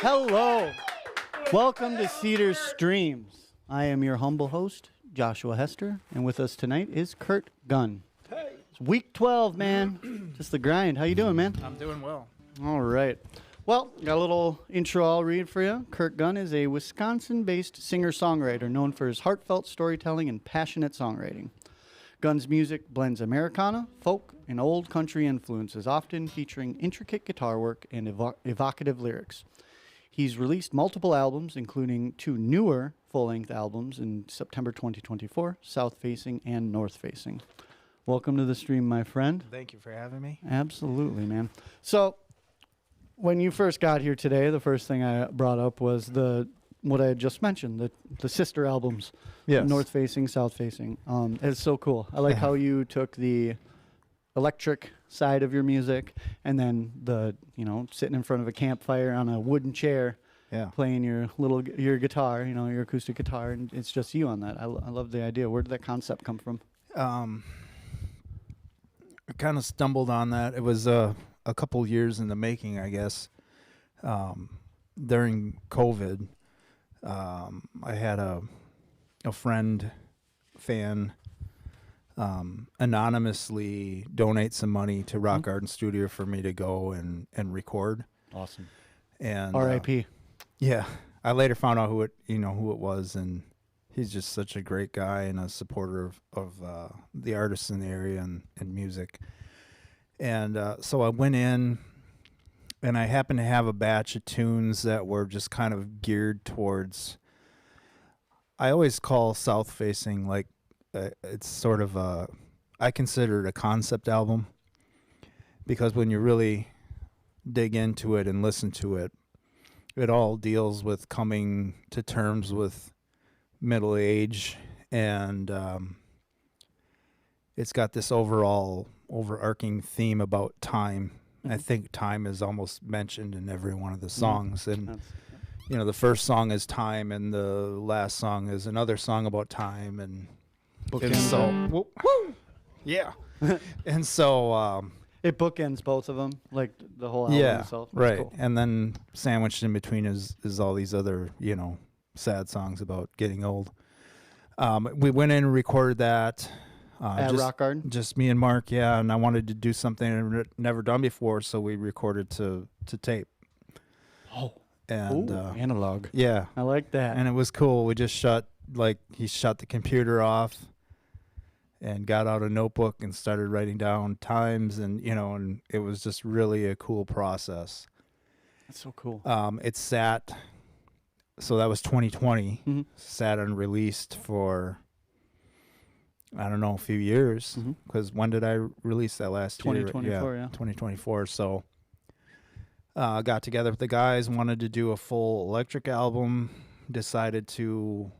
Hello. Welcome to Cedar Streams. I am your humble host, Joshua Hester, and with us tonight is Kurt Gunn. Hey. It's week 12, man. Just the grind. How you doing, man? I'm doing well. All right. Well, got a little intro I'll read for you. Kurt Gunn is a Wisconsin-based singer-songwriter known for his heartfelt storytelling and passionate songwriting. Gunn's music blends Americana, folk, and old country influences, often featuring intricate guitar work and evocative lyrics. He's released multiple albums, including 2 newer full-length albums in September 2024, South Facing and North Facing. Welcome to the stream, my friend. Thank you for having me. Absolutely, man. So, when you first got here today, the first thing I brought up was what I had just mentioned, the sister albums, Yes. North Facing, South Facing. It's so cool. I like how you took the electric side of your music and then sitting in front of a campfire on a wooden chair, playing your guitar, your acoustic guitar, and it's just you on that. I love the idea. Where did that concept come from? I kind of stumbled on that. It was a couple years in the making, I guess. During COVID, I had a fan anonymously donate some money to Rock Garden Studio for me to go and record. Awesome. And R.I.P. Yeah, I later found out who it was, and he's just such a great guy and a supporter of the artists in the area and music. And so I went in, and I happened to have a batch of tunes that were just kind of geared towards. I always call South Facing like it's sort of I consider it a concept album, because when you really dig into it and listen to it, it all deals with coming to terms with middle age, and it's got this overarching theme about time. I think time is almost mentioned in every one of the songs, and the first song is time, and the last song is another song about time, and so yeah, and so it bookends both of them, like the whole album itself. That's right. cool. And then sandwiched in between is all these other sad songs about getting old. We went in and recorded that. At Rock Garden? Just me and Mark, and I wanted to do something I'd never done before, so we recorded to tape. Oh, and analog. Yeah, I like that. and it was cool. We just he shut the computer off and got out a notebook and started writing down times, and and it was just really a cool process. That's so cool. It sat, so that was 2020, Mm-hmm. sat unreleased for, I don't know, a few years, because when did I release that last year? 2024, yeah. 2024. So got together with the guys, wanted to do a full electric album, decided to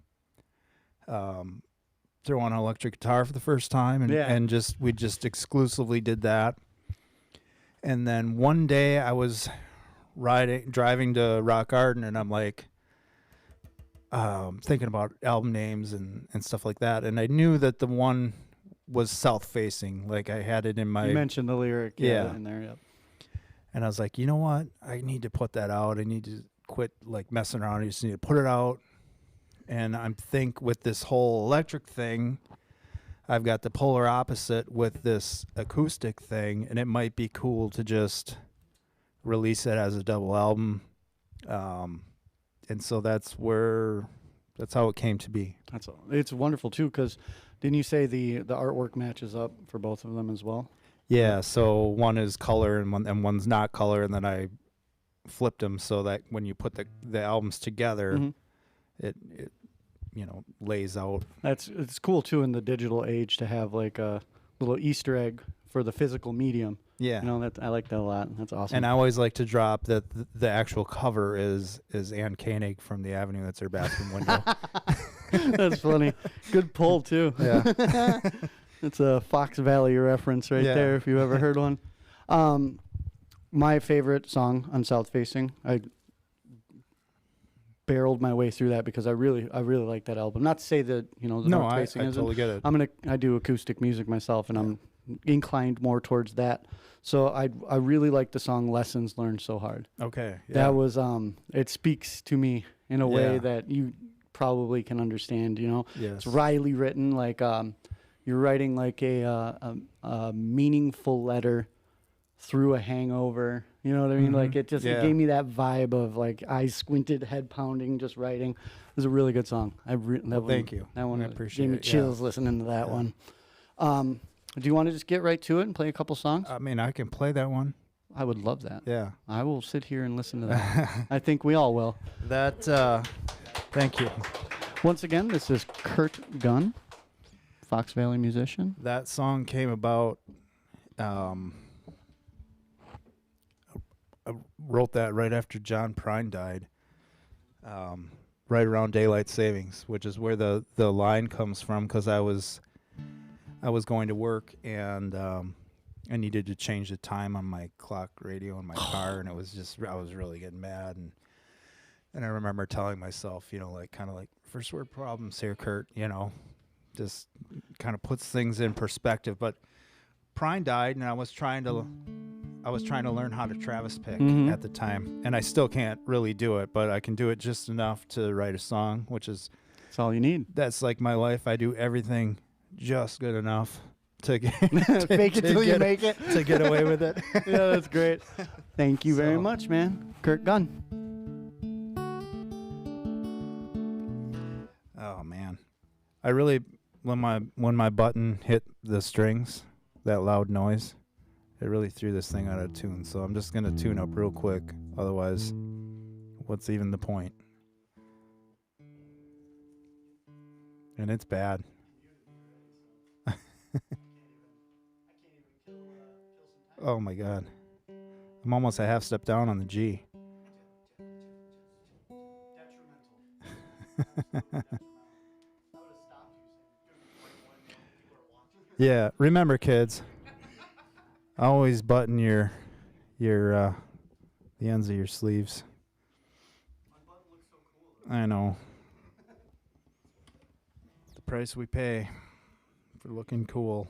throw on an electric guitar for the first time, and we just exclusively did that. And then one day I was driving to Rock Garden, and I'm like, thinking about album names and stuff like that, and I knew that the one was South Facing. Like, I had it in my. You mentioned the lyric, in there. Yep. And I was like, you know what? I need to put that out. I need to quit messing around. I just need to put it out. And I think with this whole electric thing, I've got the polar opposite with this acoustic thing, and it might be cool to just release it as a double album. And so that's how it came to be. It's wonderful too, because didn't you say the artwork matches up for both of them as well? Yeah, so one is color and one's not color, and then I flipped them so that when you put the albums together, it lays out. It's cool too in the digital age to have like a little Easter egg for the physical medium. Yeah, I like that a lot. That's awesome. And I always like to drop that the actual cover is Ann Koenig from The Avenue. That's her bathroom window. That's funny. Good pull too. Yeah, it's a Fox Valley reference right there, if you ever heard one. My favorite song on South Facing, I barreled my way through that because I really like that album. Not to say that the North Facing I isn't. totally get it. I do acoustic music myself, and I'm inclined more towards that. So I really like the song "Lessons Learned So Hard." Okay. Yeah. That was it speaks to me in a way Yeah. that you probably can understand. You know, Yes. it's wryly written, like you're writing like a meaningful letter through a hangover. You know what I mean? Like it just it gave me that vibe of like eyes squinted, head pounding, just writing. It was a really good song. Thank you. That one I appreciate gave me it, yeah. chills listening to that one. Do you want to just get right to it and play a couple songs? I mean, I can play that one. I would love that. Yeah. I will sit here and listen to that. I think we all will. That. Thank you. Once again, this is Kurt Gunn, Fox Valley musician. That song came about. I wrote that right after John Prine died. Right around daylight savings, which is where the line comes from, because I was going to work and I needed to change the time on my clock radio in my car, and it was just I was really getting mad, and I remember telling myself, you know, like kind of like first word problems here, Kurt, you know, just kind of puts things in perspective. But Prine died, and I was trying to learn how to Travis pick at the time, and I still can't really do it, but I can do it just enough to write a song, which is that's all you need. That's like my life. I do everything just good enough to get fake it till you make it, to get away with it. Yeah, that's great. Thank you very much, man. Kurt Gunn. Oh man, I really when my button hit the strings, that loud noise, it really threw this thing out of tune. So I'm just gonna tune up real quick. Otherwise, what's even the point? And it's bad. Oh my God. I'm almost a half step down on the G. Yeah, remember kids, always button your the ends of your sleeves. I know. The price we pay for looking cool.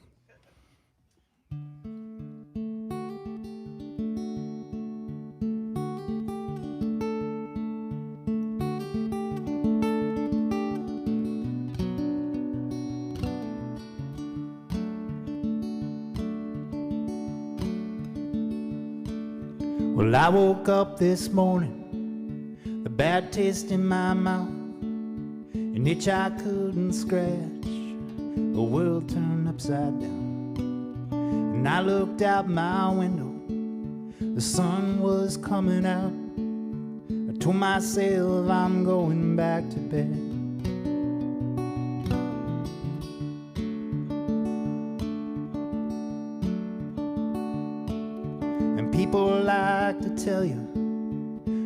Well, I woke up this morning, a bad taste in my mouth, an itch I couldn't scratch, the world turned upside down. And I looked out my window, the sun was coming out. I told myself I'm going back to bed. People like to tell you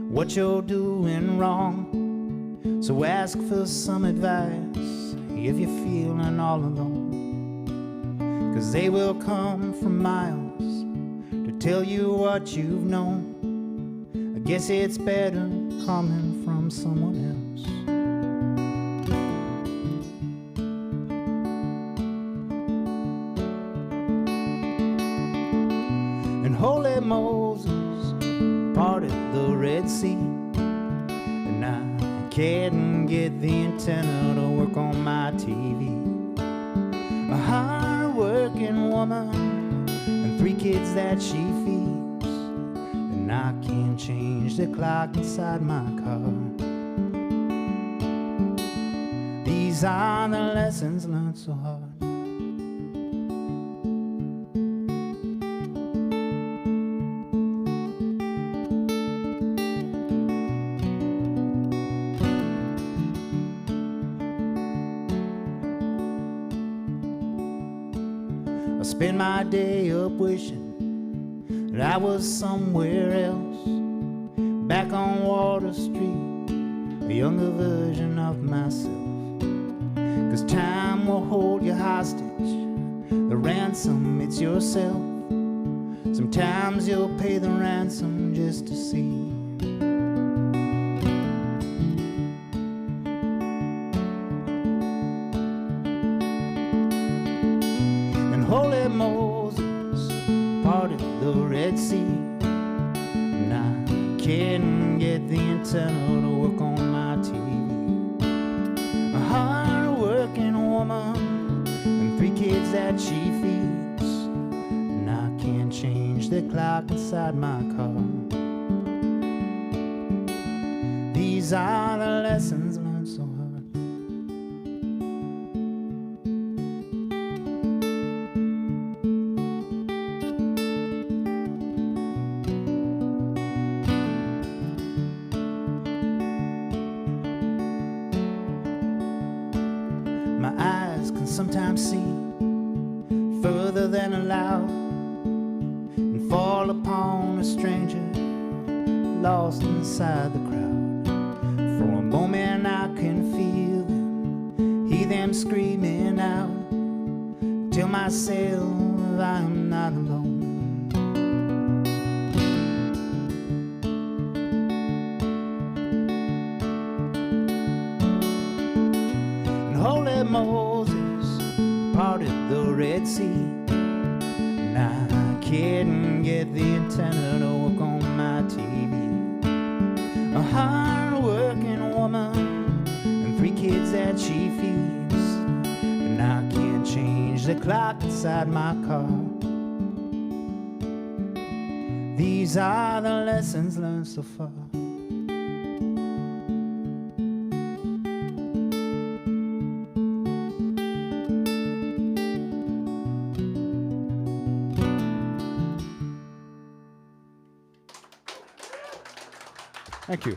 what you're doing wrong, so ask for some advice if you're feeling all alone, 'cause they will come from miles to tell you what you've known. I guess it's better coming from someone else. Holy Moses parted the Red Sea, and I can't get the antenna to work on my TV. A hard-working woman and 3 kids that she feeds, and I can't change the clock inside my car. These are the lessons learned so hard. Spend my day up wishing that I was somewhere else, back on Water Street, a younger version of myself. 'Cause time will hold you hostage, the ransom it's yourself. Sometimes you'll pay the ransom just to see. Holy Moses parted the Red Sea, and I couldn't get the antenna to work on my TV. A hard-working woman and 3 kids that she feeds, and I can't change the clock inside my car. These are the lessons learned so hard. My eyes can sometimes see further than allowed, and fall upon a stranger lost inside the crowd. For a moment I can feel them, hear them screaming out, tell myself I'm not alone. And holy Moses parted the Red Sea, and I couldn't get the antenna to work on my TV. A hard-working woman and 3 kids that she feeds, and I can't change the clock inside my car. These are the lessons learned so far. Thank you.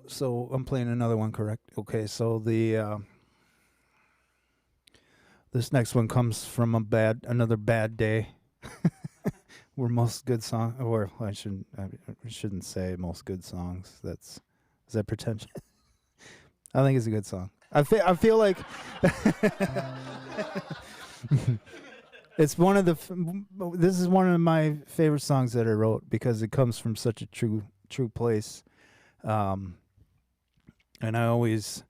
So I'm playing another one, correct? Okay, so the this next one comes from another bad day. Where most good song, or I shouldn't say most good songs. Is that pretentious? I think it's a good song. I feel like it's one of this is one of my favorite songs that I wrote because it comes from such a true place. And I always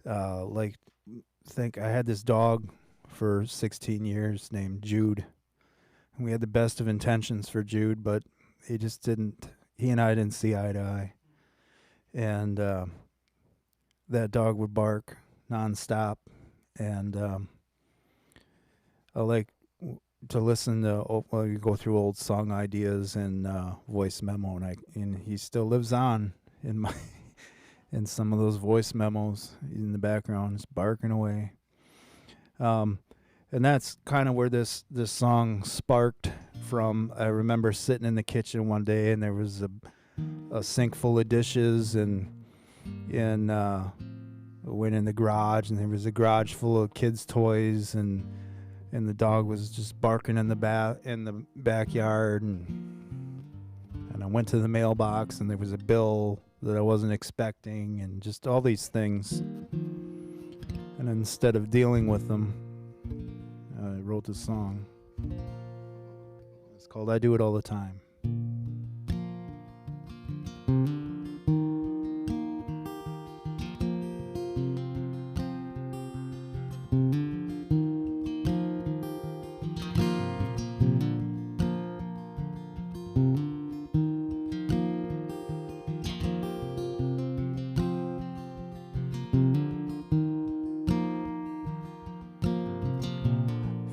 think I had this dog for 16 years named Jude. And we had the best of intentions for Jude, but he and I didn't see eye to eye. And that dog would bark nonstop. And I like to listen to, you go through old song ideas and voice memo, and he still lives on in some of those voice memos in the background, just barking away. And that's kind of where this song sparked from. I remember sitting in the kitchen one day, and there was a sink full of dishes, and went in the garage, and there was a garage full of kids' toys, and the dog was just barking in the backyard, and I went to the mailbox, and there was a bill that I wasn't expecting, and just all these things. And instead of dealing with them, I wrote this song. It's called I Do It All the Time.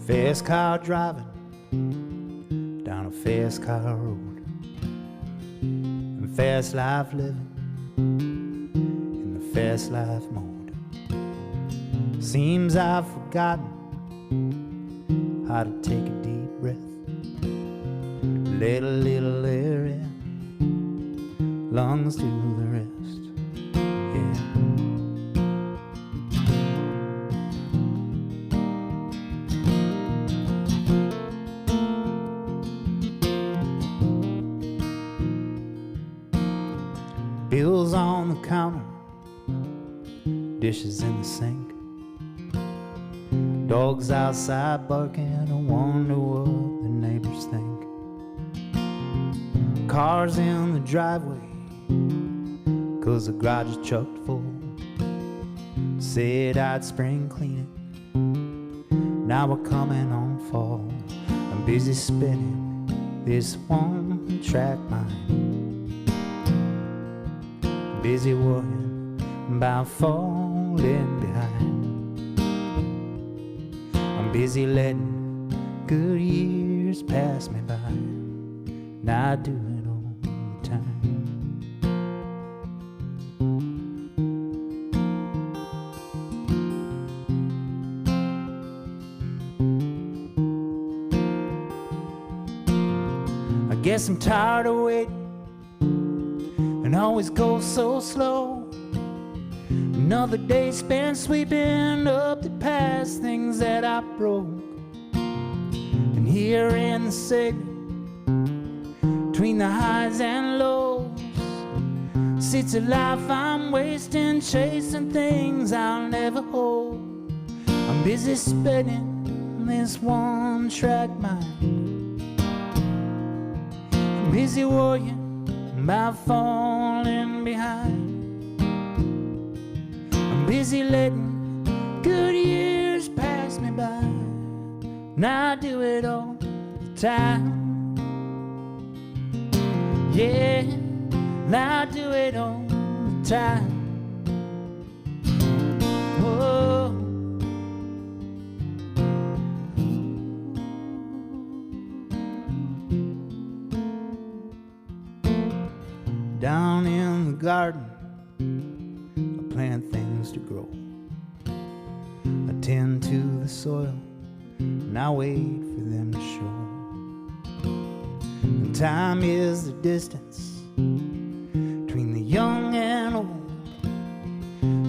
Fast car driving down a fast car road, and fast life living in the fast life mode. Seems I've forgotten how to take a deep breath, let a little air in, lungs do the rest. Yeah. Bills on the counter, dishes in the sink, dogs outside barking, I wonder what the neighbors think. Cars in the driveway, 'cause the garage is chocked full. Said I'd spring clean it. Now we're coming on fall. I'm busy spinning this one track mind. Busy worrying about falling behind. I'm busy letting good years pass me by. Now I do it all the time. I guess I'm tired of waiting and always go so slow. Another day spent sweeping up the past things that I broke. And here in the segment between the highs and lows sits a life I'm wasting, chasing things I'll never hold. I'm busy spinning this one track mind. I'm busy worrying about falling behind. I'm busy letting good years pass me by. Now I do it all the time. Yeah, now I do it all the time. Whoa. Down in the garden, I plant things to grow. I tend to the soil, and I wait for them to show. And time is the distance between the young and old.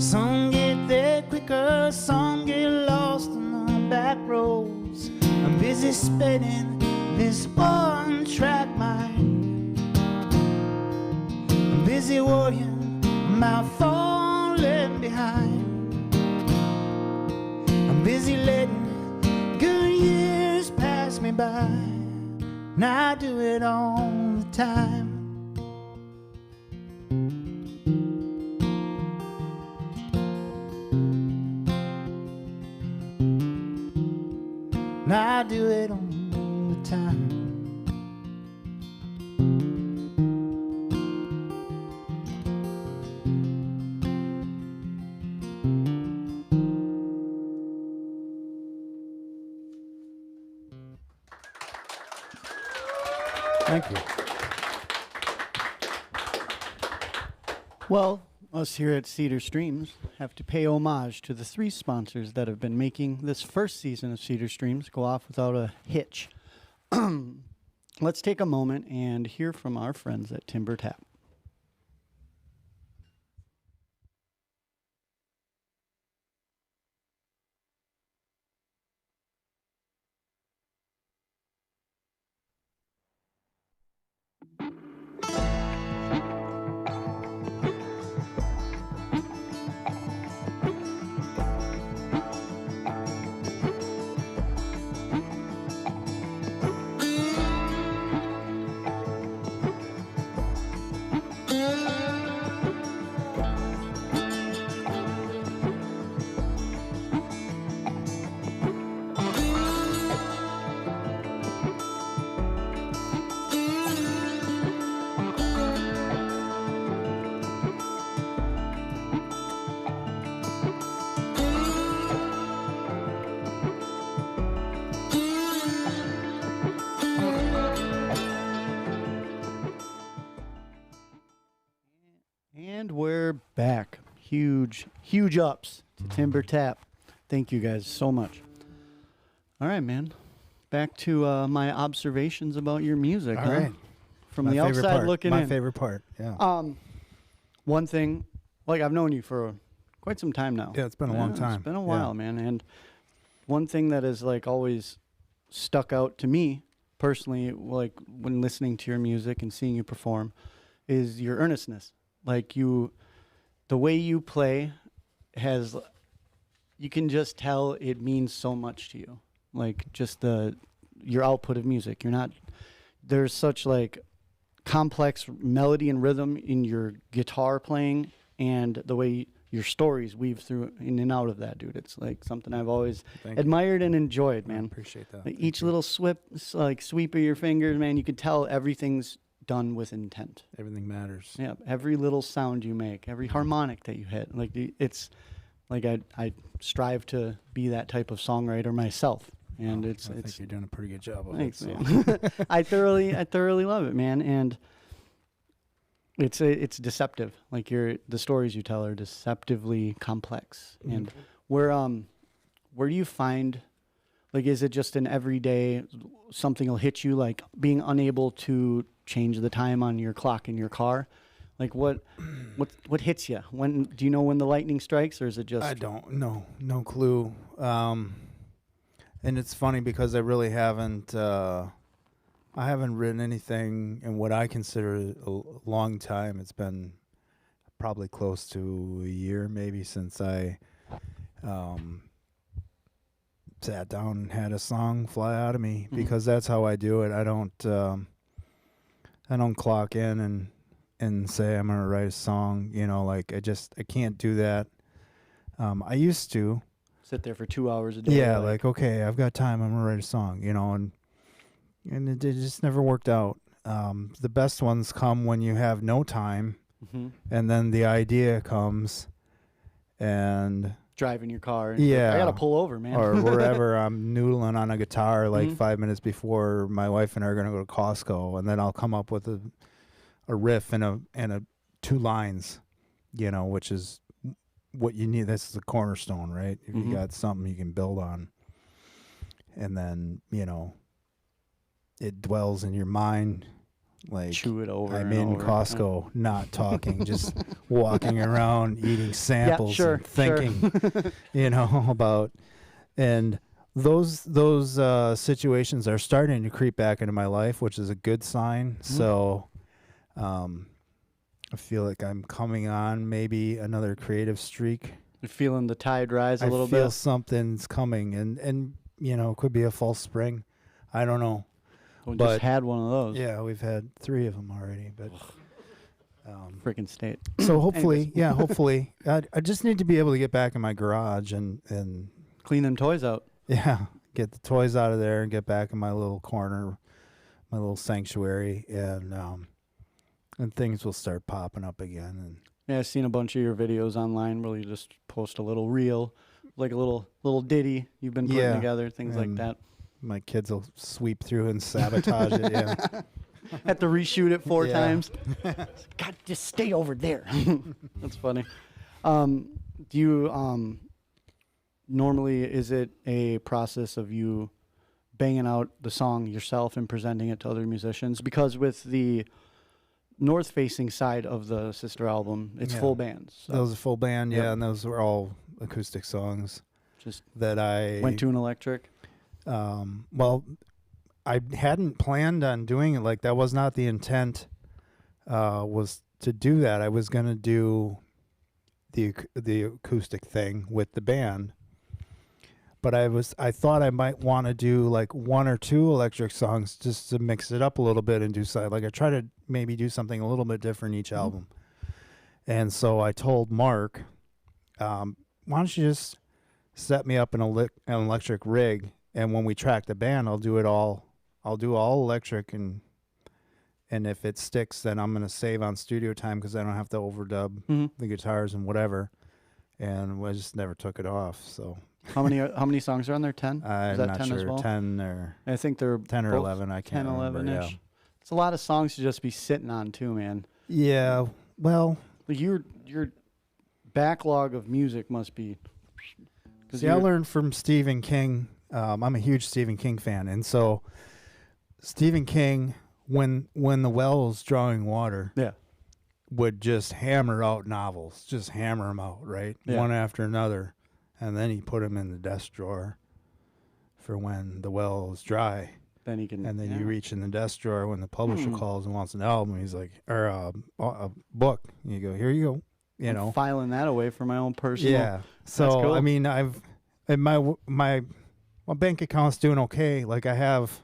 Some get there quicker, some get lost on the back roads. I'm busy spinning this one track mind. I'm busy worrying about falling behind. I'm busy letting good years pass me by. Now I do it all the time. Now I do it all the time. Thank you. Well, us here at Cedar Streams have to pay homage to the 3 sponsors that have been making this first season of Cedar Streams go off without a hitch. Let's take a moment and hear from our friends at Timber Tap. And we're back. Huge ups to Timber Tap. Thank you guys so much. All right, man. Back to my observations about your music. All right. From the outside looking in. My favorite part, yeah. One thing, like I've known you for quite some time now. Yeah, it's been a long time. It's been a while, man. And one thing that has like always stuck out to me personally, like when listening to your music and seeing you perform, is your earnestness. Like the way you play has, you can just tell it means so much to you. Like just your output of music. You're not, there's such like complex melody and rhythm in your guitar playing and the way your stories weave through in and out of that, dude. It's like something I've always admired and enjoyed, man. I appreciate that. Like each little sweep of your fingers, man, you could tell everything's done with intent. Everything matters. Yeah, every little sound you make, every harmonic that you hit, like it's like I strive to be that type of songwriter myself, and I think you're doing a pretty good job of thanks, it. man. I thoroughly love it, man, and it's deceptive. Like the stories you tell are deceptively complex. Mm-hmm. And where do you find, like, is it just an everyday something will hit you, like being unable to change the time on your clock in your car? Like what hits you? When do you know when the lightning strikes, or is it just? I don't know, no clue. And it's funny because I really haven't. I haven't written anything in what I consider a long time. It's been probably close to a year, maybe, since I sat down and had a song fly out of me, because that's how I do it. I don't clock in and say I'm gonna write a song. You know, like I can't do that. I used to sit there for 2 hours a day. Yeah, like okay, I've got time. I'm gonna write a song. You know, and it just never worked out. The best ones come when you have no time, and then the idea comes, and driving your car. And yeah, I gotta pull over, man. Or wherever I'm noodling on a guitar, like 5 minutes before my wife and I are gonna go to Costco, and then I'll come up with a riff and a 2 lines, you know, which is what you need. That's the cornerstone, right? If you got something you can build on, and then you know, it dwells in your mind. Like, chew it over. I'm in Costco, not talking, just walking around, eating samples, and thinking, you know, about. And those situations are starting to creep back into my life, which is a good sign. So, I feel like I'm coming on maybe another creative streak. You're feeling the tide rise a little bit. I feel something's coming, and you know, it could be a false spring. I don't know. We just had one of those. Yeah, we've had 3 of them already, but freaking state. So hopefully, hopefully, I just need to be able to get back in my garage and clean them toys out. Yeah, get the toys out of there and get back in my little corner, my little sanctuary, and things will start popping up again. And yeah, I've seen a bunch of your videos online where you just post a little reel, like a little ditty you've been putting together, things like that. My kids will sweep through and sabotage it. Yeah, have to reshoot it 4 times. God, just stay over there. That's funny. Do you normally, is it a process of you banging out the song yourself and presenting it to other musicians? Because with the north-facing side of the sister album, it's full bands. So. Those are full band, and those were all acoustic songs. Just that I went to an electric. Well, I hadn't planned on doing it. Like, that was not the intent, was to do that. I was going to do the acoustic thing with the band, but I thought I might want to do like 1 or 2 electric songs just to mix it up a little bit and do something. Like, I try to maybe do something a little bit different each album. And so I told Mark, why don't you just set me up an electric rig, and when we track the band, I'll do all electric, and if it sticks, then I'm going to save on studio time because I don't have to overdub the guitars and whatever. And I just never took it off. So how many songs are on there? 10? I'm Is that not 10 sure. as well? 10 or I think they're 10 or 11. I can't 10, remember. 11-ish. Yeah. It's a lot of songs to just be sitting on too, man. Yeah. Well, like your backlog of music must be. See, I learned from Stephen King. I'm a huge Stephen King fan, and so Stephen King, when the well was drawing water, would just hammer out novels, just hammer them out, right, one after another, and then he put them in the desk drawer for when the well is dry. Then he can, and then you reach in the desk drawer when the publisher calls and wants an album. He's like, or a book. And you go, here you go. You know, filing that away for my own personal. Yeah. So cool. I mean, my bank account's doing okay. Like, I have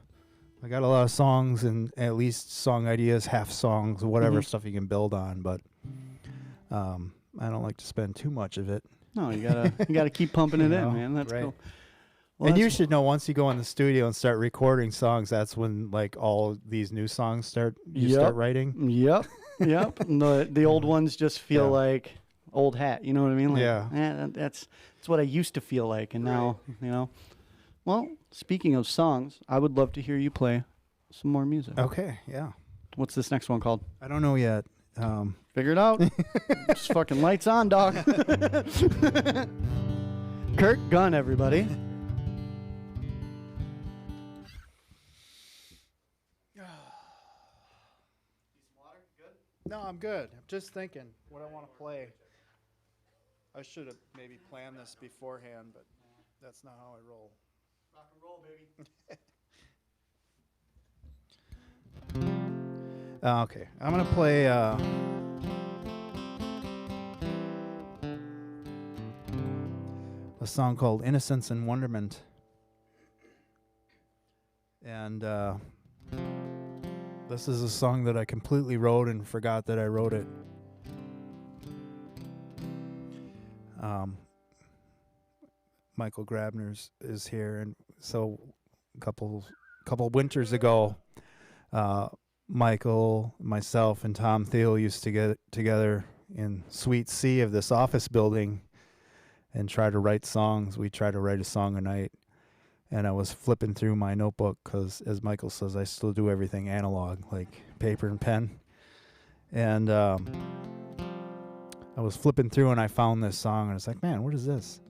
I got a lot of songs and at least song ideas, half songs, whatever Mm-hmm. stuff you can build on, but I don't like to spend too much of it. No, you gotta keep pumping it in, man. That's right. cool. Well, And you that's- should know, once you go in the studio and start recording songs, that's when like all these new songs start Yep. writing. Yep. Yep. And the old ones just feel Yeah. like old hat. You know what I mean? Like, Yeah. That's what I used to feel like, and now, you know. Well, speaking of songs, I would love to hear you play some more music. Okay, yeah. What's this next one called? I don't know yet. Figure it out. Just fucking lights on, dog. Kurt Gunn, everybody. No, I'm good. I'm just thinking what I want to play. I should have maybe planned this beforehand, but that's not how I roll. Rock and roll, baby. Okay, I'm gonna play. A song called "Innocence and Wonderment," and this is a song that I completely wrote and forgot that I wrote it. Michael Grabner's is here, and so a couple winters ago, Michael, myself, and Tom Thiel used to get together in Suite C of this office building and try to write songs. We try to write a song a night. And I was flipping through my notebook because, as Michael says, I still do everything analog, like paper and pen. And I was flipping through and I found this song, and I was like, man, what is this?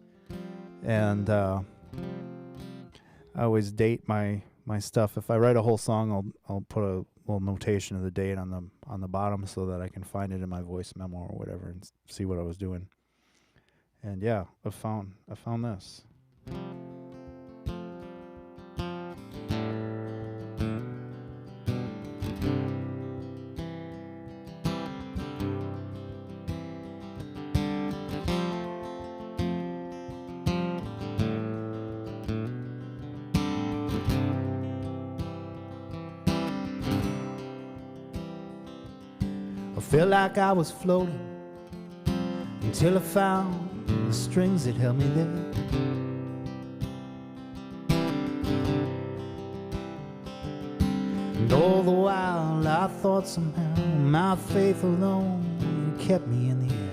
And I always date my stuff. If I write a whole song, I'll put a little notation of the date on the bottom so that I can find it in my voice memo or whatever and see what I was doing. And yeah, I found this. I felt like I was floating until I found the strings that held me there. And all the while I thought somehow my faith alone kept me in the air.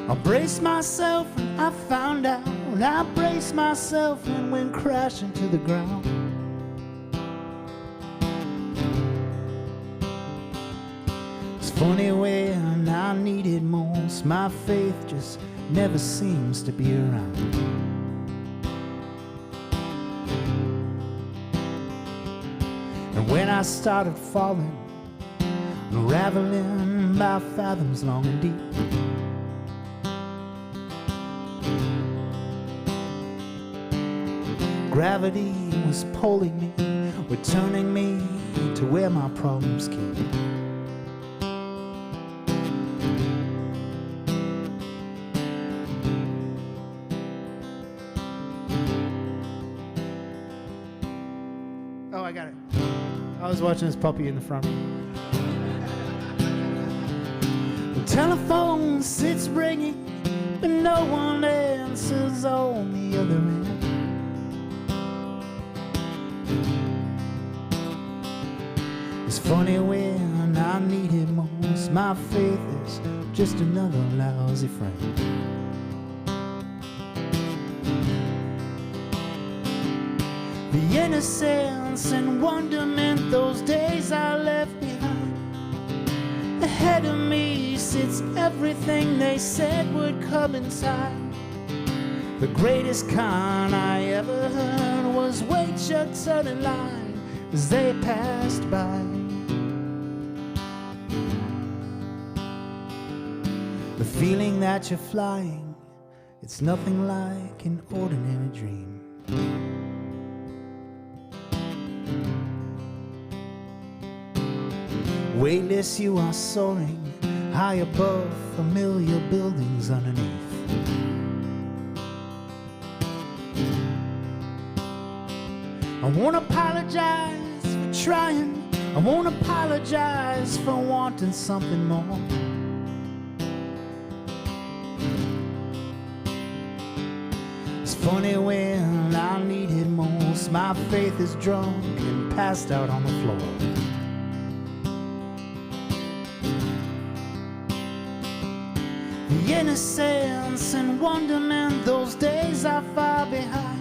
I braced myself and I found out. I braced myself and went crashing to the ground. Funny, when I need it most, my faith just never seems to be around. And when I started falling, unraveling by fathoms long and deep, gravity was pulling me, returning me to where my problems keep. I got it. I was watching this puppy in the front room. The telephone sits ringing, but no one answers on the other end. It's funny, when I need it most, my faith is just another lousy friend. The innocence and wonderment, those days I left behind. Ahead of me sits everything they said would come in time. The greatest kind I ever heard was wait your turn in line as they passed by. The feeling that you're flying, it's nothing like an ordinary dream. Weightless, you are soaring high above familiar buildings underneath. I won't apologize for trying. I won't apologize for wanting something more. It's funny when I need it most, my faith is drunk and passed out on the floor. The innocence and wonderment, those days are far behind.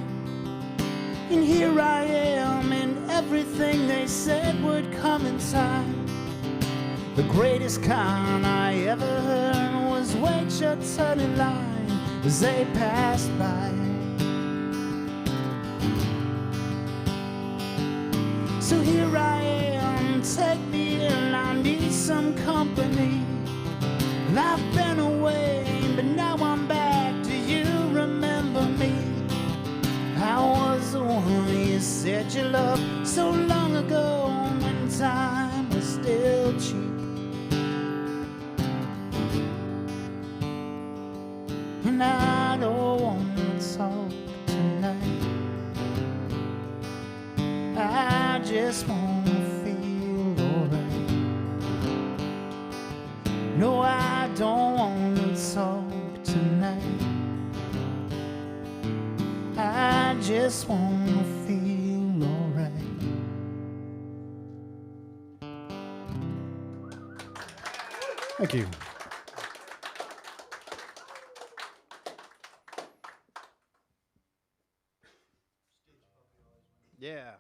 And here I am, and everything they said would come in time. The greatest kind I ever heard was wait your turn in line as they passed by. So here I am, take me in, I need some company. And I've been away, but now I'm back. Do you remember me? I was the one you said you loved so long ago when time was still cheap. And I don't want to talk tonight. I just want to feel alright. No, I don't want to talk tonight. I just want to feel alright. Thank you. Yeah.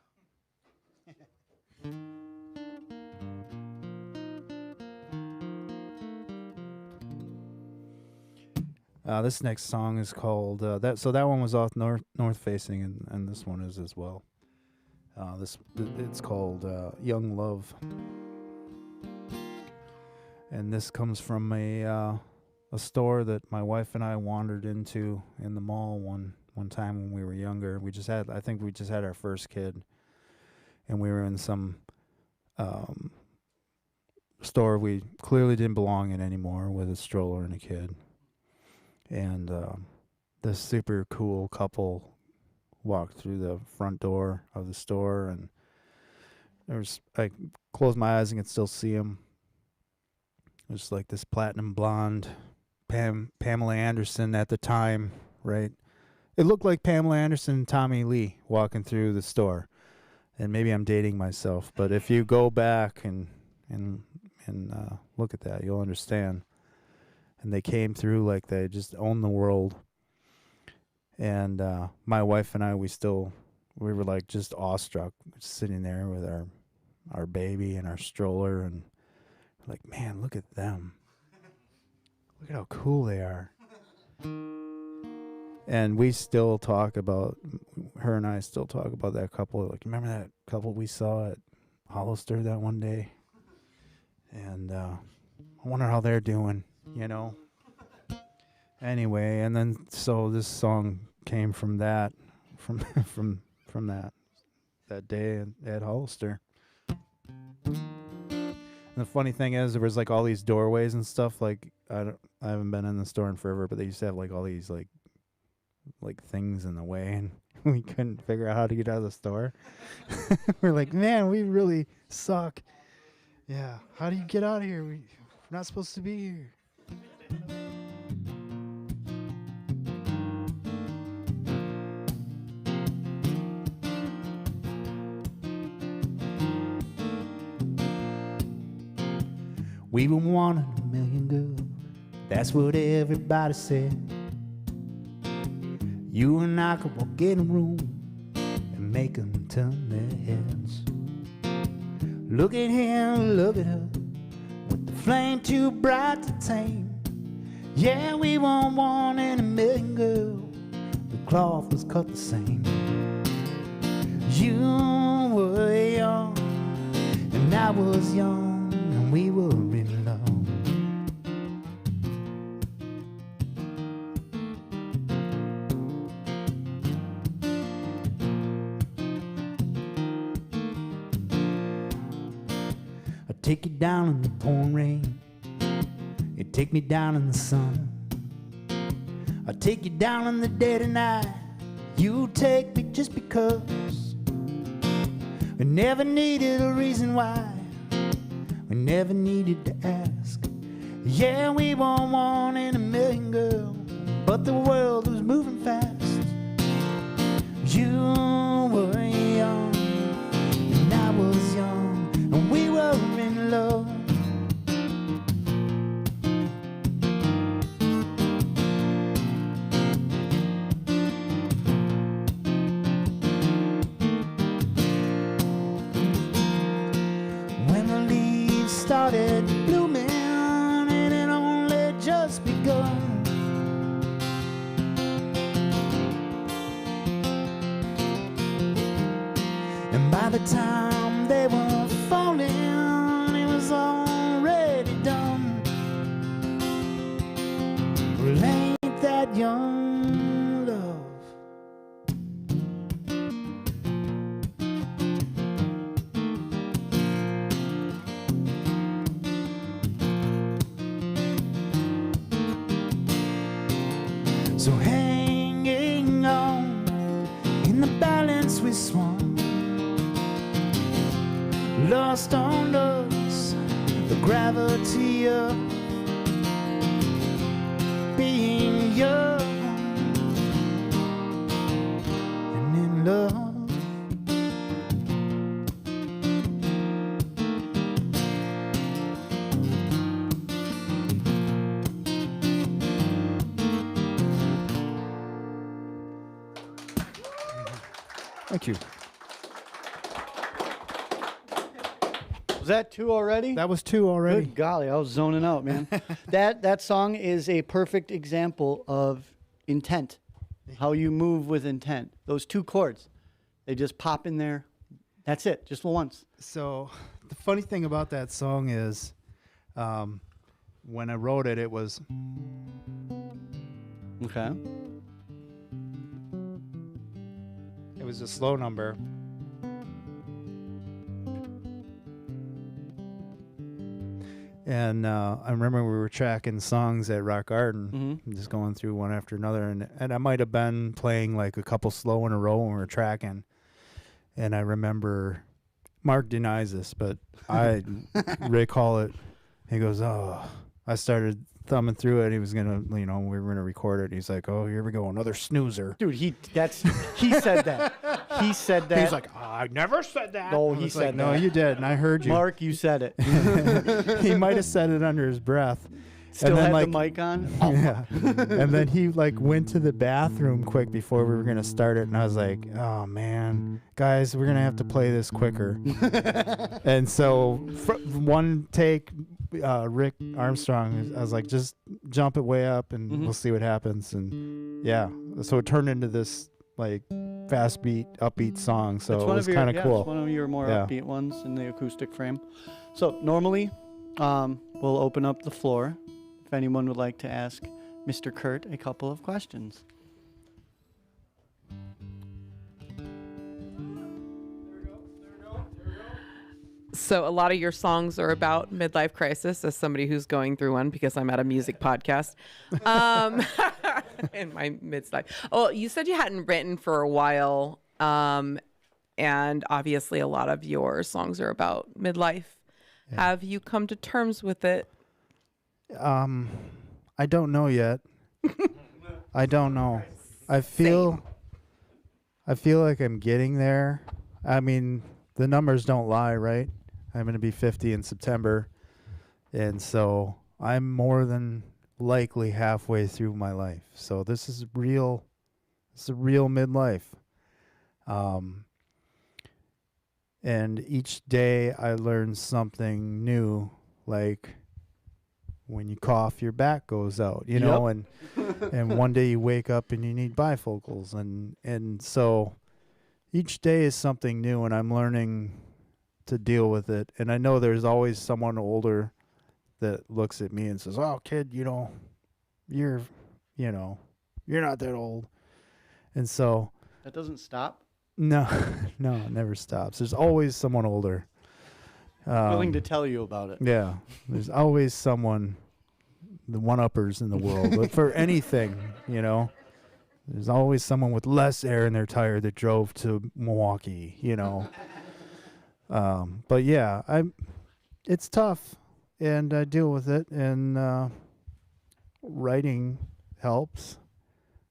This next song is called that. So that one was off North Facing, and this one is as well. It's called Young Love, and this comes from a store that my wife and I wandered into in the mall one time when we were younger. I think we just had our first kid, and we were in some store we clearly didn't belong in anymore with a stroller and a kid. And this super cool couple walked through the front door of the store, and I closed my eyes and could still see him. It was like this platinum blonde Pamela Anderson at the time, right? It looked like Pamela Anderson and Tommy Lee walking through the store. And maybe I'm dating myself, but if you go back and look at that, you'll understand. And they came through like they just owned the world. And my wife and I, we were like just awestruck, sitting there with our baby and our stroller, and like, man, look at them. Look at how cool they are. And we still talk about, her and I still talk about that couple. Like, remember that couple we saw at Hollister that one day? And I wonder how they're doing, you know? Anyway, and then so this song came from that, from that day at Hollister. And the funny thing is, there was like all these doorways and stuff. Like I haven't been in the store in forever, but they used to have like all these like things in the way, and we couldn't figure out how to get out of the store. We're like, man, we really suck. Yeah, how do you get out of here? We're not supposed to be here. We were one in a million girls, that's what everybody said. You and I could walk in a room and make them turn their heads. Look at him, look at her, with the flame too bright to tame. Yeah, we were one in a million girls, the cloth was cut the same. You were young, and I was young, and we were in love. I'd take you down in the pouring rain, you'd take me down in the sun. I'd take you down in the dead of night, you take me just because. never needed a reason why. We never needed to ask. Yeah, we were one in a million, girl, but the world was moving fast. You were young, and I was young, and we were in love. When the leaves started blooming, and it only just begun. And by the time they were falling, it was already done. Well, ain't that young love? So hanging on in the balance we swung, lost on us the gravity of being young and in love. Thank you. Was that 2 already? That was 2 already. Good golly, I was zoning out, man. That song is a perfect example of intent, how you move with intent. Those 2 chords, they just pop in there. That's it, just once. So the funny thing about that song is, when I wrote it, it was Okay. a slow number. And I remember we were tracking songs at Rock Garden, just going through one after another, and I might have been playing like a couple slow in a row when we were tracking. And I remember, Mark denies this, but I recall it. He goes, "Oh," I started thumbing through it. He was gonna, we were gonna record it. He's like, "Oh, here we go, another snoozer." Dude, he said that. He said that. He's like, "I never said that." No, I he was said like, "No, that. you did, and I heard you." Mark, you said it. He might have said it under his breath. Still then, had the mic on. Yeah. And then he went to the bathroom quick before we were going to start it. And I was like, "Oh man, guys, we're going to have to play this quicker." And so one take, Rick Armstrong, I was like, "Just jump it way up and we'll see what happens." And yeah, so it turned into this fast beat, upbeat song. So it was kind of cool. It's one of your more upbeat ones in the acoustic frame. So normally, we'll open up the floor. If anyone would like to ask Mr. Kurt a couple of questions. So a lot of your songs are about midlife crisis, as somebody who's going through one because I'm at a music podcast in my midlife. Oh, you said you hadn't written for a while, and obviously a lot of your songs are about midlife. Yeah. Have you come to terms with it? I don't know yet. I don't know. I feel like I'm getting there. I mean, the numbers don't lie, right? I'm going to be 50 in September. And so I'm more than likely halfway through my life. So this is real. It's a real midlife. And each day I learn something new, like when you cough, your back goes out, know, and one day you wake up and you need bifocals. And so each day is something new, and I'm learning to deal with it. And I know there's always someone older that looks at me and says, "Oh, kid, you're not that old." And so that doesn't stop. No, it never stops. There's always someone older. Willing to tell you about it. Yeah, there's always someone, the one-uppers in the world, but for anything, there's always someone with less air in their tire that drove to Milwaukee, But yeah, it's tough, and I deal with it, and writing helps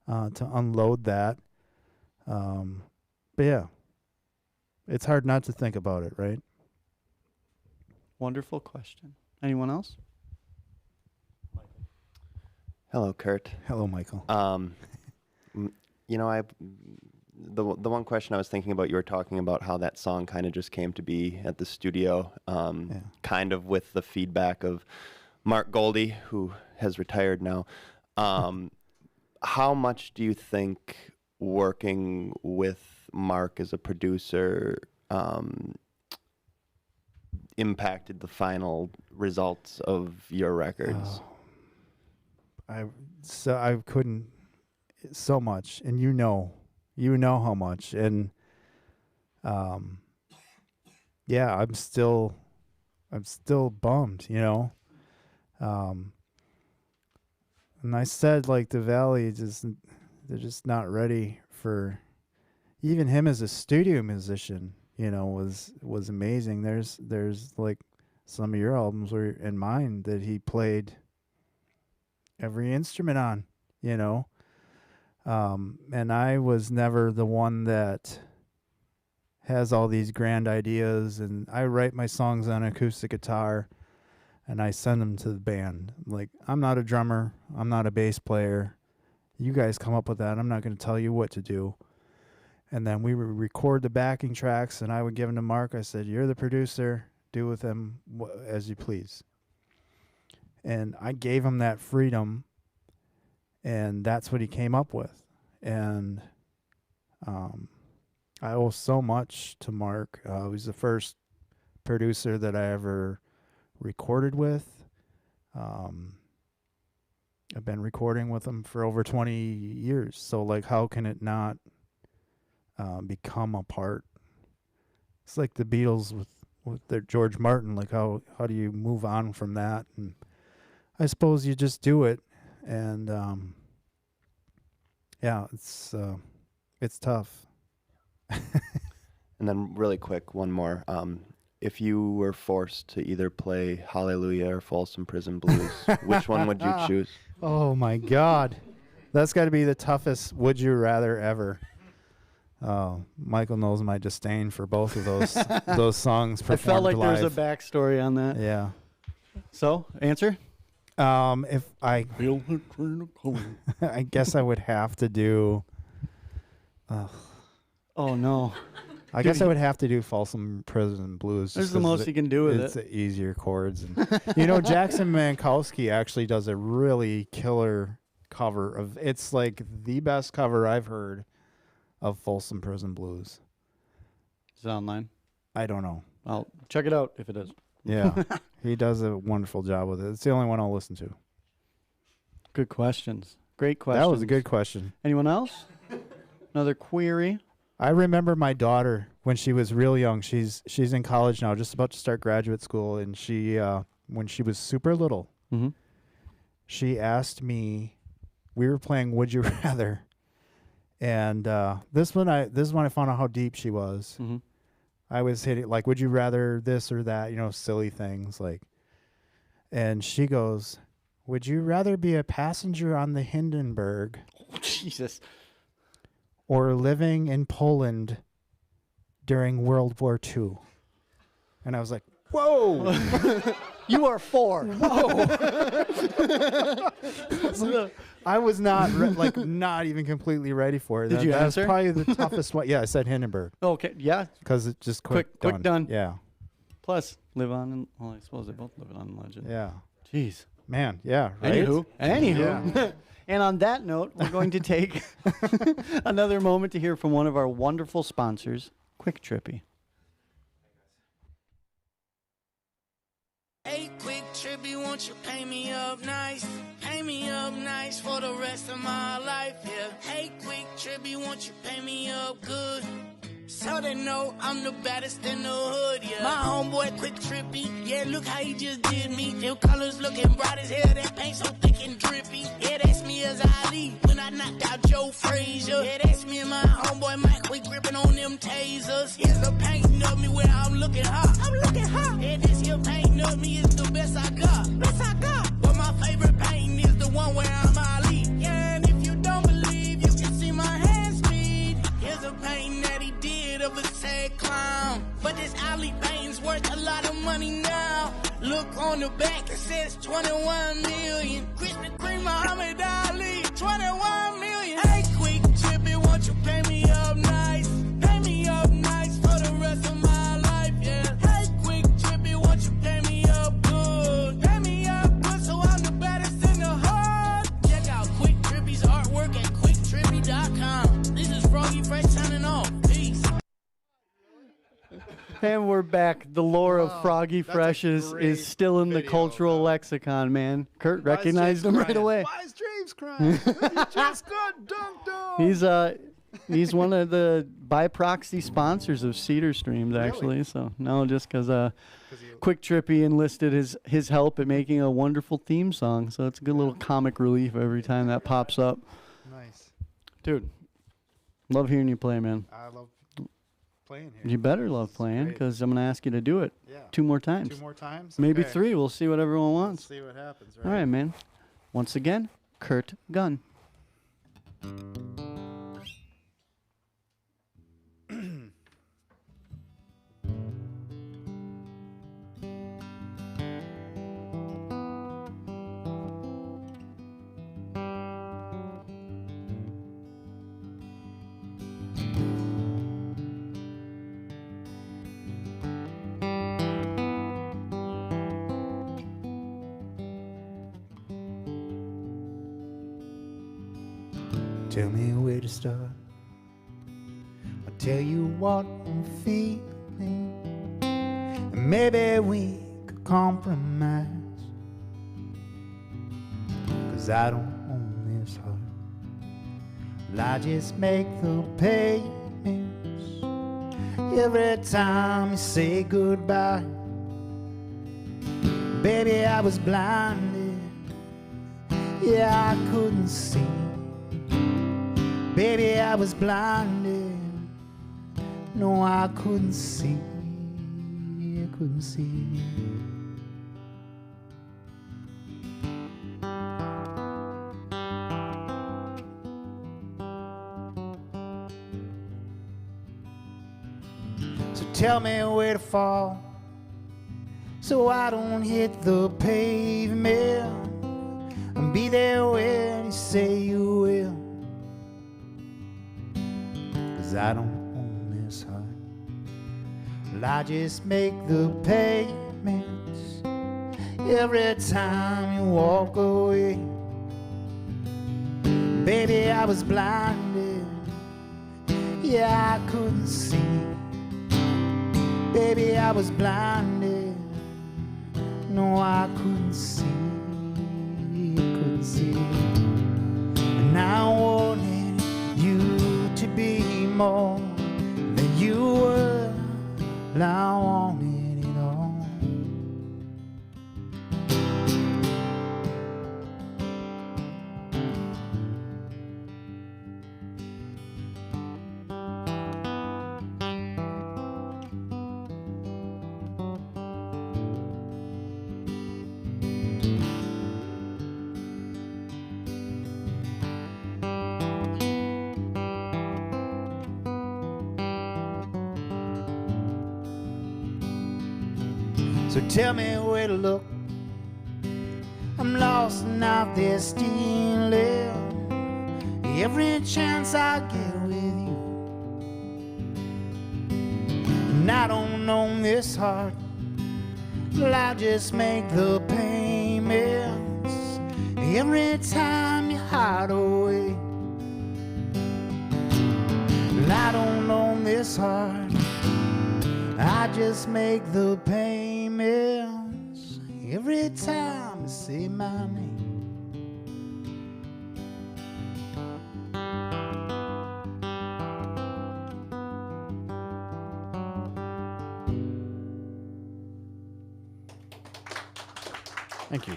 to unload that. But yeah, it's hard not to think about it, right? Wonderful question. Anyone else? Hello, Kurt. Hello, Michael. You know, the one question I was thinking about, you were talking about how that song kind of just came to be at the studio, kind of with the feedback of Mark Goldie, who has retired now. How much do you think working with Mark as a producer impacted the final results of your records? I couldn't so much, and you know how much, and yeah, I'm still bummed, and I said, like, the Valley they're just not ready for even him as a studio musician. Was amazing. There's like some of your albums were in mine that he played every instrument on, and I was never the one that has all these grand ideas, and I write my songs on acoustic guitar and I send them to the band. Like, I'm not a drummer, I'm not a bass player. You guys come up with that. I'm not going to tell you what to do. And then we would record the backing tracks, and I would give them to Mark. I said, you're the producer, do with them as you please. And I gave him that freedom, and that's what he came up with. And I owe so much to Mark. He was the first producer that I ever recorded with. I've been recording with him for over 20 years. So, like, how can it not become a part? It's like the Beatles with their George Martin. Like, how do you move on from that? And I suppose you just do it. And yeah, it's tough. And then really quick, one more. If you were forced to either play Hallelujah or Folsom Prison Blues, which one would you choose? Oh my God. That's got to be the toughest would you rather ever. Michael knows my disdain for both of those songs performed I felt like live. there's a backstory on that. Yeah. So, answer? If I Feel the train coming. I guess I would have to do Oh, no. I guess I would have to do Folsom Prison Blues. There's just the 'cause most you can do with it's it. easier chords. And, Jackson Mankowski actually does a really killer cover of, it's like the best cover I've heard of Folsom Prison Blues. Is it online? I don't know. I'll check it out if it is. Yeah. He does a wonderful job with it. It's the only one I'll listen to. Good questions. Great questions. That was a good question. Anyone else? Another query? I remember my daughter when she was real young. She's in college now, just about to start graduate school, and she when she was super little, Mm-hmm. she asked me, we were playing Would You Rather, and this is when I found out how deep she was. Mm-hmm. I was hitting, like, would you rather this or that, silly things like, and she goes, would you rather be a passenger on the Hindenburg Oh, Jesus. or living in Poland during World War II? And I was like, whoa. You are 4. I was not not even completely ready for it. Did you That's answer? probably the toughest one. Yeah, I said Hindenburg Okay, yeah. because it just Quick done. Yeah, Plus, live on in, well, I suppose they both live on in legend. yeah, Jeez. man, yeah. Right? Anywho. Yeah. And on that note, we're going to take another moment to hear from one of our wonderful sponsors, Quick Trippy. Hey, Quick Trippy, won't you pay me up nice? Pay me up nice for the rest of my life, yeah. Hey, Quick Trippy, won't you pay me up good? So they know I'm the baddest in the hood, yeah. My homeboy quick trippy, yeah, look how he just did me. Them colors looking bright as hell, that paint so thick and drippy. Yeah, that's me as I leave when I knocked out Joe Frazier. Yeah, that's me and my homeboy Mike, we gripping on them tasers. Here's the painting of me where I'm looking hot. I'm looking hot. Yeah, this here painting of me is the best I got. Best I got. But my favorite painting is the one where I'm Ali. Yeah, and if you don't believe, you can see my hand speed. Here's a painting that he did of a sad clown. But this Ali painting's worth a lot of money now. Look on the back, it says 21 million. Krispy Kreme, Muhammad Ali, 21 million. Hey, quick trippy, won't you pay me up nice? Pay me up nice for the rest of my life, yeah. Hey, quick trippy, won't you pay me up good? Pay me up good so I'm the baddest in the hood. Check out Quick Trippy's artwork at quicktrippy.com. This is Froggy Fresh signing off. Peace. And we're back. The lore of Froggy Fresh is still in the cultural lexicon, man. Kurt recognized him right away. Why is James crying? He just got dunked on. He's one of the by proxy sponsors of Cedar Streams, actually. Really? So no, just because Quick Trippy enlisted his help at making a wonderful theme song. So it's a good little comic relief every time that pops up. Nice. Dude, love hearing you play, man. I love playing here. You better love playing great. because I'm going to ask you to do it 2 more times. 2 more times? Maybe Okay. 3. We'll see what everyone wants. Let's see what happens, All right, man. Once again, Kurt Gunn. Tell me where to start. I'll tell you what I'm feeling. And maybe we could compromise. 'Cause I don't own this heart. Well, I just make the payments every time you say goodbye. Baby, I was blinded. Yeah, I couldn't see. Baby, I was blinded. No, I couldn't see. I couldn't see. So tell me where to fall, so I don't hit the pavement, and be there when you say you will. 'Cause I don't own this heart. Well, I just make the payments every time you walk away. Baby, I was blinded. Yeah, I couldn't see. Baby, I was blinded. No, I couldn't see. Couldn't see. And I wanted you to be more than you were. Well, I wanted it all. So tell me where to look. I'm lost and out there stealing every chance I get with you. And I don't own this heart. Well, I just make the payments every time you hide away. Well, I don't own this heart. I just make the payments every time you say my name. Thank you.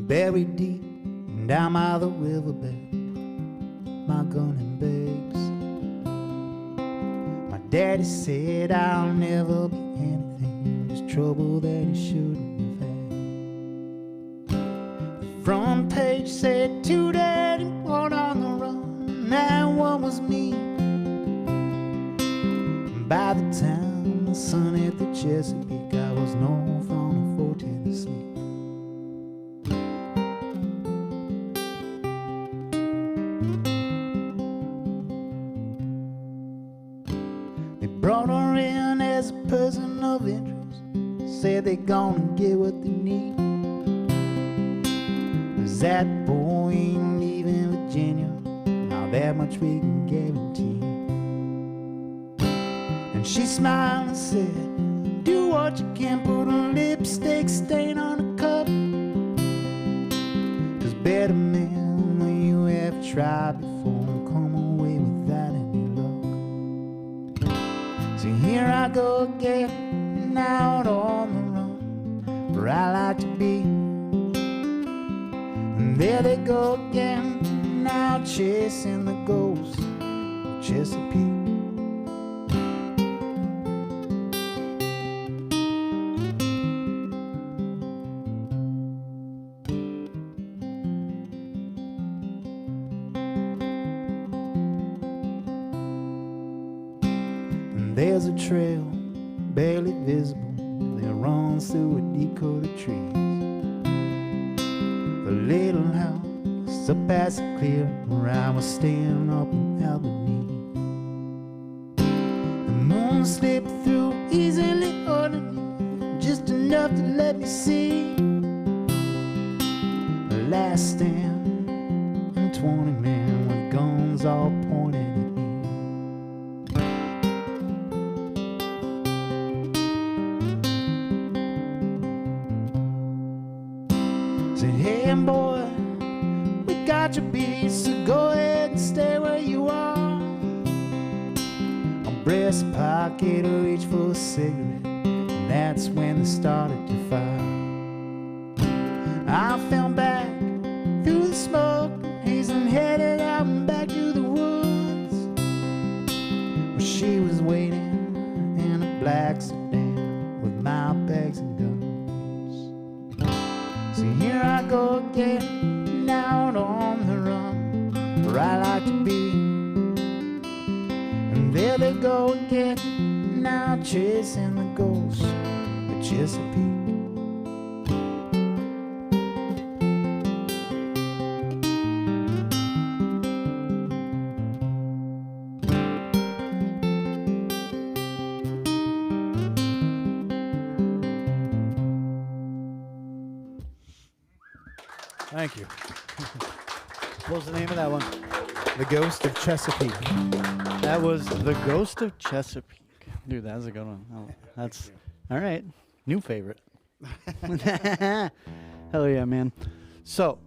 Buried deep down by the riverbed, my gun and bags. My daddy said I'll never be anything, just trouble that he shouldn't have had. The front page said 2 dead and 1 on the run, and 1 was me. By the time the sun hit the Chesapeake, I was north on a 14 to sleep. Brought her in as a person of interest, said they gonna get what they need. Cause that boy ain't leaving Virginia, now that much we can guarantee. And she smiled and said, do what you can, put a lipstick stain on a cup. Cause better men than you have tried before come away without any luck. So here I go again, out on the run, where I like to be. And there they go again, now chasing the ghost of Chesapeake. There's a trail, barely visible, that runs through a deep coat of trees. The little house up past the clearing where I was staying up in Albany. The moon slipped through easily underneath, just enough to let me see the last stand and 20 men with guns all pointed at me. Said, hey boy, we got your beats, so go ahead and stay where you are. A breast pocket or reach for a cigarette, and that's when they started to fire. I fell back through the smoke haze and headed out and back to the woods, where she was waiting in a black sedan with my bags and guns. So here I go again, out on the run, where I like to be. And there they go again, now chasing the ghost of Chesapeake. Thank you. What was the name of that one? The Ghost of Chesapeake. That was The Ghost of Chesapeake. Dude, that was a good one. Oh, that's all right. New favorite. Hell yeah, man. So,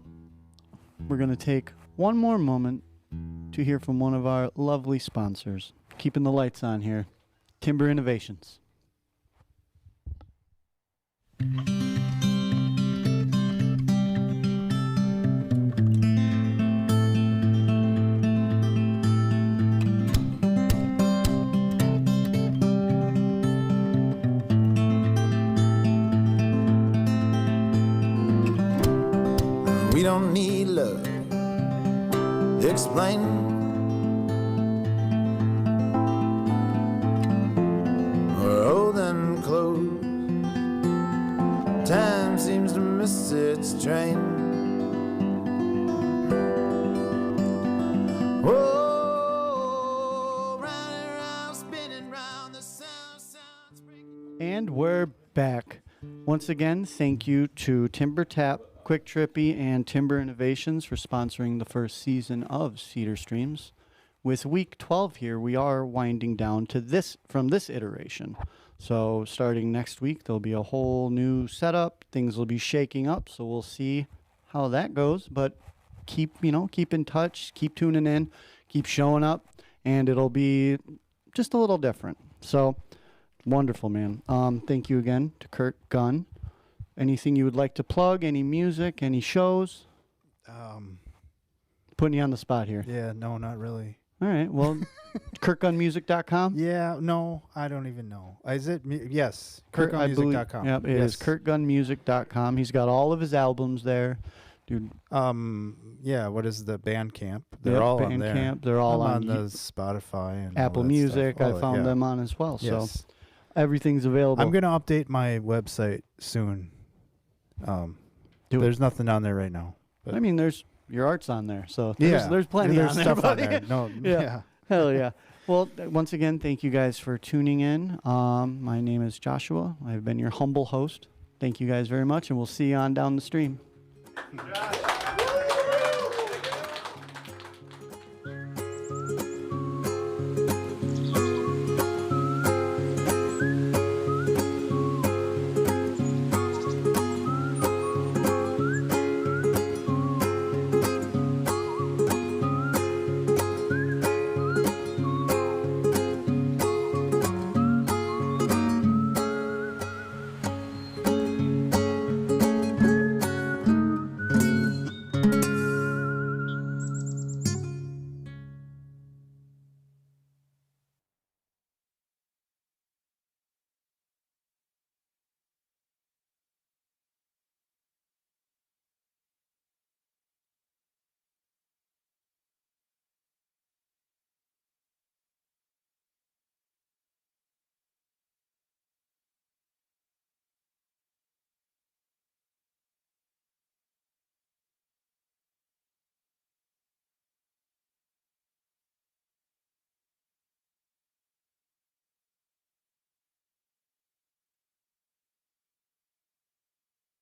we're going to take one more moment to hear from one of our lovely sponsors. Keeping the lights on here. Timber Innovations. We don't need love explaining. We're holding close. Time seems to miss its train. Once again, thank you to Timber Tap, Quick Trippy, and Timber Innovations for sponsoring the first season of Cedar Streams. With week 12 here, we are winding down to this from this iteration. So starting next week, there'll be a whole new setup. Things will be shaking up, so we'll see how that goes. But keep in touch, keep tuning in, keep showing up, and it'll be just a little different. So wonderful, man. Thank you again to Kurt Gunn. Anything you would like to plug? Any music? Any shows? Putting you on the spot here. Yeah, no, not really. All right. Well, KurtGunnMusic.com. Yeah, no, I don't even know. Is it? Yes, KurtGunnMusic.com. Yep, it is KurtGunnMusic.com. He's got all of his albums there, dude. Yeah. What is the Bandcamp? They're all on there. Bandcamp. They're all on the Spotify and Apple all that Music. stuff. I found them on as well. Yes. So everything's available. I'm gonna update my website soon. There's nothing on there right now. I mean, your art's on there, so yeah, there's plenty there's on there, stuff on buddy. there. No, yeah. Hell yeah. Well, once again, thank you guys for tuning in. My name is Joshua. I've been your humble host. Thank you guys very much, and we'll see you on down the stream.